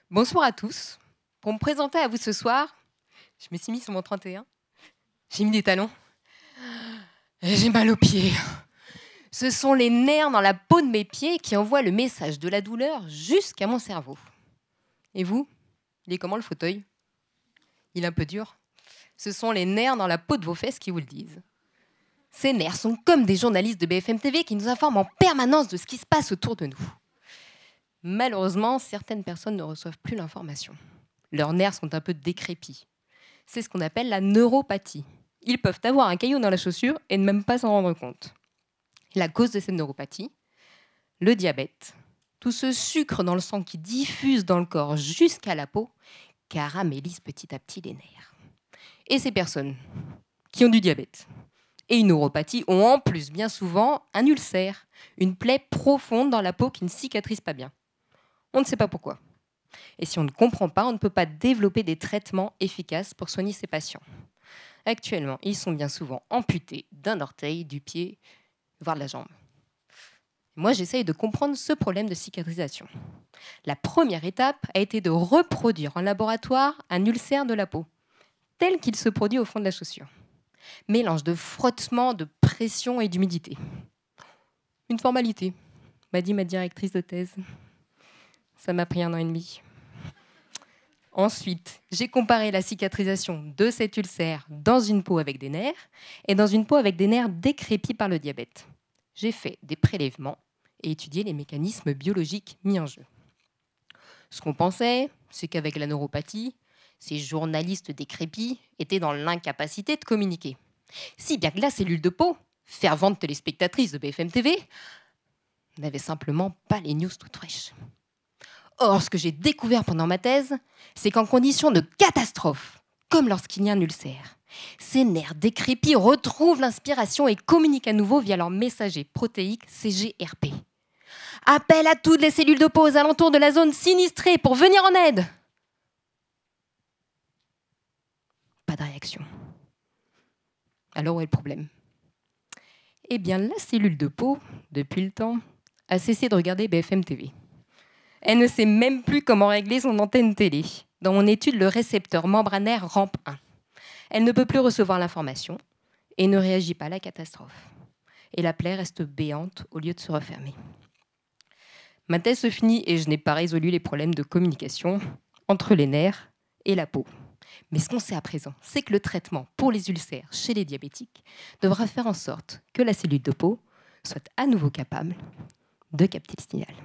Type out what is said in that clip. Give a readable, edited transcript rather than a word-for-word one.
Bonsoir à tous. Pour me présenter à vous ce soir, je me suis mis sur mon 31. J'ai mis des talons. Et j'ai mal aux pieds. Ce sont les nerfs dans la peau de mes pieds qui envoient le message de la douleur jusqu'à mon cerveau. Et vous, il est comment le fauteuil? Il est un peu dur. Ce sont les nerfs dans la peau de vos fesses qui vous le disent. Ces nerfs sont comme des journalistes de BFM TV qui nous informent en permanence de ce qui se passe autour de nous. Malheureusement, certaines personnes ne reçoivent plus l'information. Leurs nerfs sont un peu décrépits. C'est ce qu'on appelle la neuropathie. Ils peuvent avoir un caillou dans la chaussure et ne même pas s'en rendre compte. La cause de cette neuropathie, le diabète. Tout ce sucre dans le sang qui diffuse dans le corps jusqu'à la peau caramélise petit à petit les nerfs. Et ces personnes qui ont du diabète et une neuropathie ont en plus bien souvent un ulcère, une plaie profonde dans la peau qui ne cicatrise pas bien. On ne sait pas pourquoi. Et si on ne comprend pas, on ne peut pas développer des traitements efficaces pour soigner ces patients. Actuellement, ils sont bien souvent amputés d'un orteil, du pied, voire de la jambe. Moi, j'essaye de comprendre ce problème de cicatrisation. La première étape a été de reproduire en laboratoire un ulcère de la peau, tel qu'il se produit au fond de la chaussure. Mélange de frottement, de pression et d'humidité. Une formalité, m'a dit ma directrice de thèse. Ça m'a pris 1 an et demi. Ensuite, j'ai comparé la cicatrisation de cet ulcère dans une peau avec des nerfs et dans une peau avec des nerfs décrépits par le diabète. J'ai fait des prélèvements et étudié les mécanismes biologiques mis en jeu. Ce qu'on pensait, c'est qu'avec la neuropathie, ces journalistes décrépits étaient dans l'incapacité de communiquer. Si bien que la cellule de peau, fervente téléspectatrice de BFM TV, n'avait simplement pas les news toutes fraîches. Or, ce que j'ai découvert pendant ma thèse, c'est qu'en condition de catastrophe, comme lorsqu'il y a un ulcère, ces nerfs décrépits retrouvent l'inspiration et communiquent à nouveau via leur messager protéique CGRP. Appel à toutes les cellules de peau aux alentours de la zone sinistrée pour venir en aide. Pas de réaction. Alors où est le problème? Eh bien, la cellule de peau, depuis le temps, a cessé de regarder BFM TV. Elle ne sait même plus comment régler son antenne télé. Dans mon étude, le récepteur membranaire rampe 1. Elle ne peut plus recevoir l'information et ne réagit pas à la catastrophe. Et la plaie reste béante au lieu de se refermer. Ma thèse se finit et je n'ai pas résolu les problèmes de communication entre les nerfs et la peau. Mais ce qu'on sait à présent, c'est que le traitement pour les ulcères chez les diabétiques devra faire en sorte que la cellule de peau soit à nouveau capable de capter le signal.